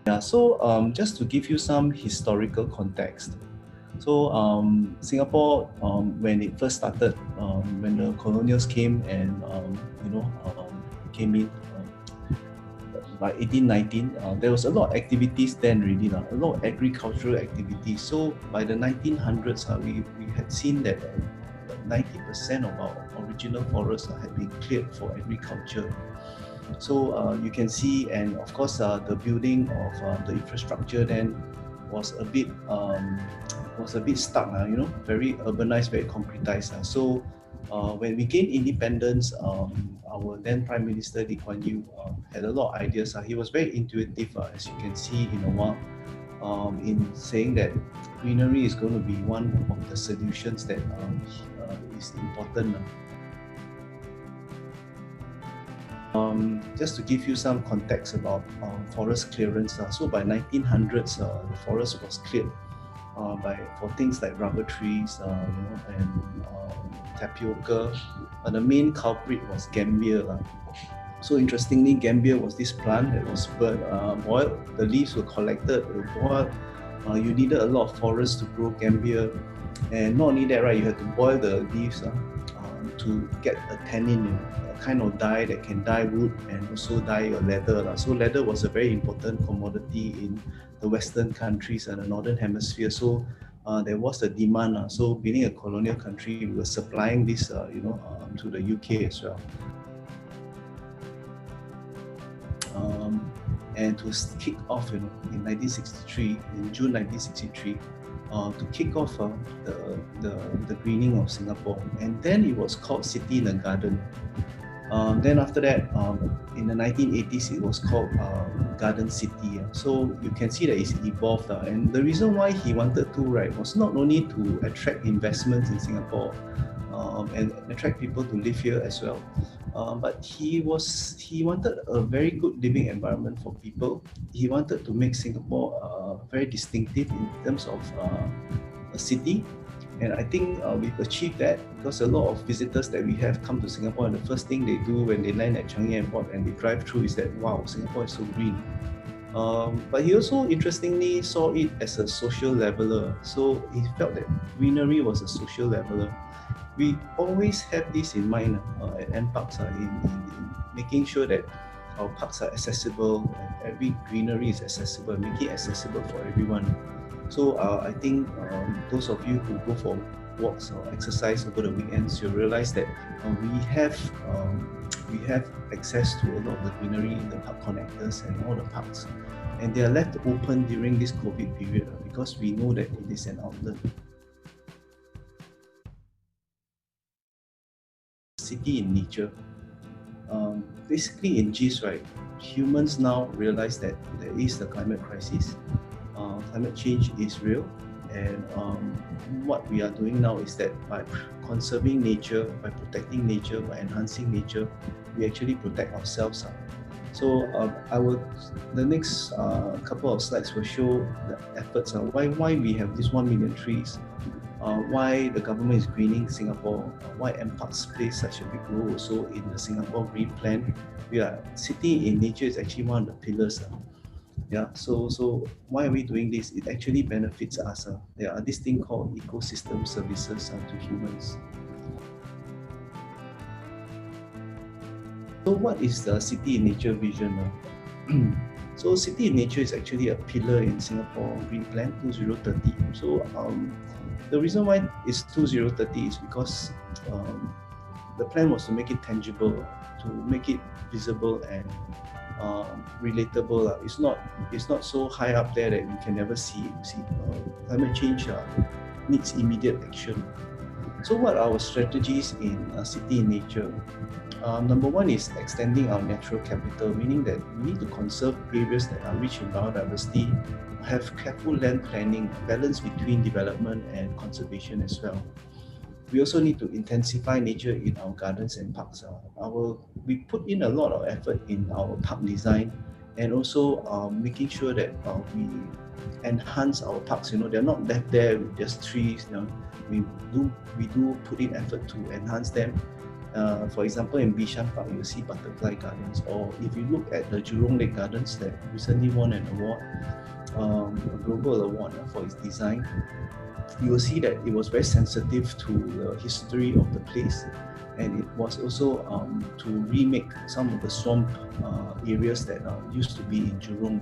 Yeah, so just to give you some historical context. So Singapore, when it first started, when the colonials came and came in by 1819, there was a lot of activities then really, a lot of agricultural activities. So by the 1900s, we had seen that 90% of our original forests had been cleared for agriculture. So you can see, and of course, the building of the infrastructure then was a bit stuck, very urbanized, very concretized. So when we gained independence, our then Prime Minister Lee Kuan Yew had a lot of ideas. He was very intuitive, as you can see in a while, in saying that greenery is going to be one of the solutions that is important. Just to give you some context about forest clearance. So by 1900s, the forest was cleared for things like rubber trees, and tapioca. But the main culprit was gambia. So interestingly, gambia was this plant that was boiled. The leaves were collected, were boiled. You needed a lot of forest to grow gambia, and not only that, right? You had to boil the leaves to get a tannin, a kind of dye that can dye wood and also dye your leather. So leather was a very important commodity in the Western countries and the Northern Hemisphere. So there was a demand. So being a colonial country, we were supplying this, to the UK as well. And to kick off, in 1963, in June 1963, to kick off the greening of Singapore. And then it was called City in a Garden. Then after that, in the 1980s, it was called Garden City. So you can see that it's evolved. And the reason why he wanted to, right, was not only to attract investments in Singapore and attract people to live here as well, but he wanted a very good living environment for people. He wanted to make Singapore very distinctive in terms of a city. And I think we've achieved that, because a lot of visitors that we have come to Singapore, and the first thing they do when they land at Changi Airport and they drive through is that, wow, Singapore is so green. But he also interestingly saw it as a social leveler. So he felt that greenery was a social leveler. We always have this in mind at NPARKs, in making sure that our parks are accessible, and every greenery is accessible, make it accessible for everyone. So I think those of you who go for walks or exercise over the weekends, you'll realize that we have access to a lot of the greenery in the park connectors and all the parks, and they are left open during this COVID period because we know that it is an outlet. City in nature. Basically in GIS, right, humans now realize that there is the climate crisis. Climate change is real, and what we are doing now is that by conserving nature, by protecting nature, by enhancing nature, we actually protect ourselves. So the next couple of slides will show the efforts, why we have this 1 million trees, why the government is greening Singapore, why NPARKs plays such a big role also in the Singapore Green Plan. City in nature is actually one of the pillars. So why are we doing this? It actually benefits us. There are this thing called ecosystem services to humans. So what is the City in Nature vision? So City in Nature is actually a pillar in Singapore Green Plan 2030. So the reason why it's 2030 is because the plan was to make it tangible, to make it visible and relatable. It's not so high up there that you can never see it. You see, climate change needs immediate action. So what are our strategies in City in Nature? Number one is extending our natural capital, meaning that we need to conserve areas that are rich in biodiversity, have careful land planning, balance between development and conservation as well. We also need to intensify nature in our gardens and parks. We put in a lot of effort in our park design, and also making sure that we enhance our parks. They're not left there with just trees. We do put in effort to enhance them. For example, in Bishan Park, you'll see butterfly gardens, or if you look at the Jurong Lake Gardens that recently won an award, a global award for its design, you will see that it was very sensitive to the history of the place, and it was also to remake some of the swamp areas that used to be in Jurong.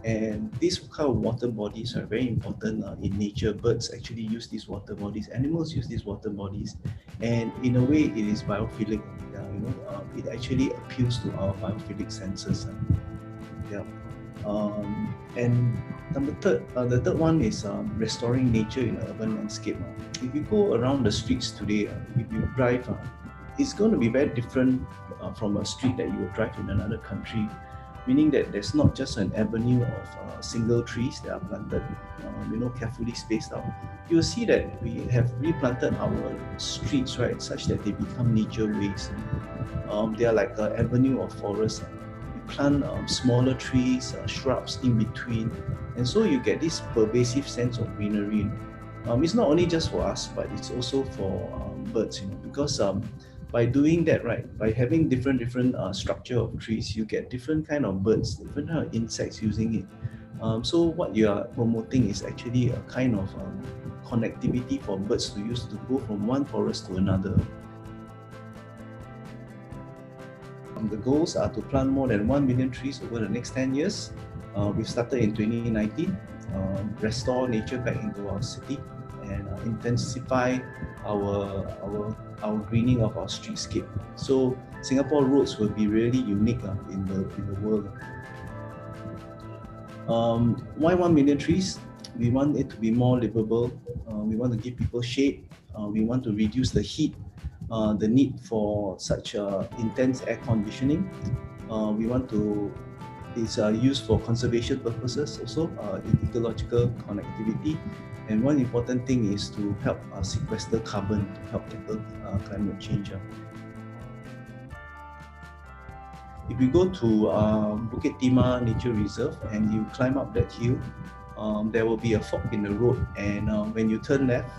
And these kind of water bodies are very important in nature. Birds actually use these water bodies, animals use these water bodies, and in a way it is biophilic. It actually appeals to our biophilic senses. And the third one is restoring nature in the urban landscape. If you go around the streets today, if you drive, it's going to be very different from a street that you would drive in another country, meaning that there's not just an avenue of single trees that are planted, carefully spaced out. You'll see that we have replanted our streets, right, such that they become nature ways. They are like an avenue of forest. Plant smaller trees, shrubs in between, and so you get this pervasive sense of greenery. It's not only just for us, but it's also for birds, because by doing that, right, by having different structure of trees, you get different kind of birds, different kind of insects using it. So what you are promoting is actually a kind of connectivity for birds to use to go from one forest to another. The goals are to plant more than 1 million trees over the next 10 years. We've started in 2019, restore nature back into our city, and intensify our greening of our streetscape. So Singapore roads will be really unique in the world. Why 1 million trees? We want it to be more livable. We want to give people shade. We want to reduce the heat. The need for such intense air conditioning. We want to, it's used for conservation purposes also, in ecological connectivity. And one important thing is to help sequester carbon, to help tackle climate change. If you go to Bukit Timah Nature Reserve and you climb up that hill, there will be a fork in the road, and when you turn left,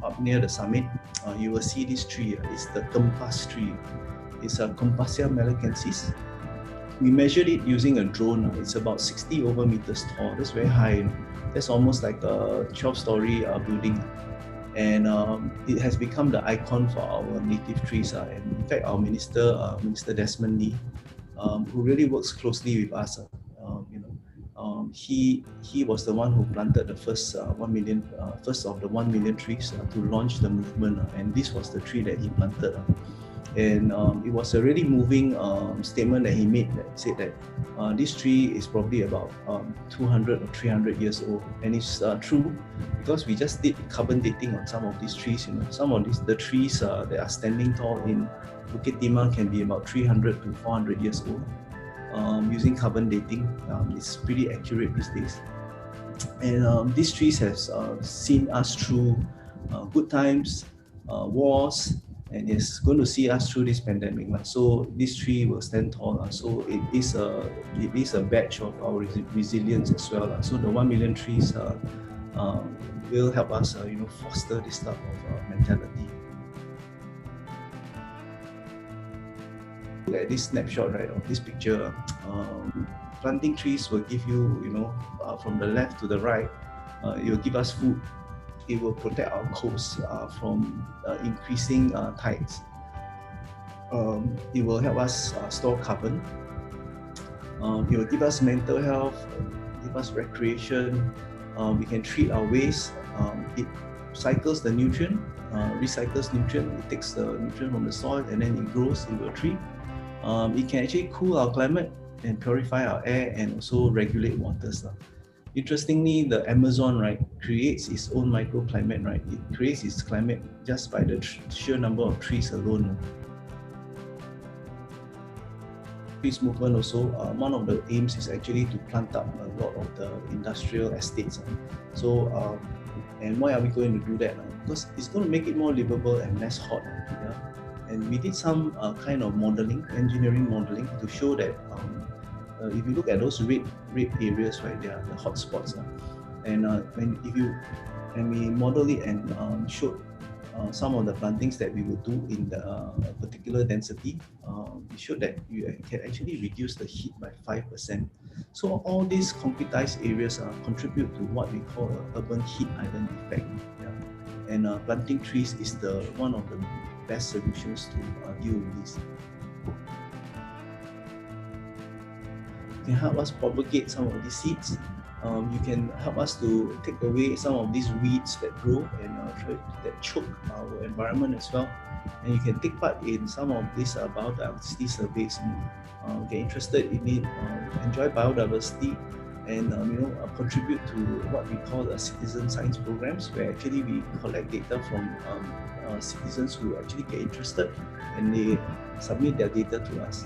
up near the summit, you will see this tree. It's the Kempas tree. It's a Compassia melicensis. We measured it using a drone. It's about 60 over meters tall. That's very high. That's almost like a 12-story building. And it has become the icon for our native trees. And in fact, our Minister Desmond Lee, who really works closely with us, he was the one who planted the first of the 1 million trees to launch the movement, and this was the tree that he planted. And it was a really moving statement that he made, that said that this tree is probably about 200 or 300 years old, and it's true, because we just did carbon dating on some of these trees. Some of the trees that are standing tall in Bukit Timah can be about 300 to 400 years old. Using carbon dating, it's pretty accurate these days. And these trees have seen us through good times, wars, and it's going to see us through this pandemic. So this tree will stand tall. So it is a badge of our resilience as well. So the 1 million trees will help us foster this type of mentality. At this snapshot, right, of this picture, planting trees will give you, from the left to the right, it will give us food. It will protect our coasts from increasing tides. It will help us store carbon. It will give us mental health, give us recreation. We can treat our waste. It cycles the nutrient, recycles nutrient. It takes the nutrient from the soil and then it grows into a tree. It can actually cool our climate and purify our air and also regulate waters. Interestingly, the Amazon, right, creates its own microclimate, right? It creates its climate just by the sheer number of trees alone. Trees movement also, one of the aims is actually to plant up a lot of the industrial estates. So, and why are we going to do that? Because it's going to make it more livable and less hot. Yeah? And we did some kind of modeling, engineering modeling, to show that if you look at those red areas, right, they are the hot spots. And when we model it and showed some of the plantings that we will do in the particular density, we showed that you can actually reduce the heat by 5%. So all these concretized areas contribute to what we call an urban heat island effect. Yeah. And planting trees is one of the best solutions to deal with this. You can help us propagate some of these seeds. You can help us to take away some of these weeds that grow and that choke our environment as well. And you can take part in some of these biodiversity surveys. Get interested in it, enjoy biodiversity, and contribute to what we call citizen science programs, where actually we collect data from citizens who actually get interested and they submit their data to us.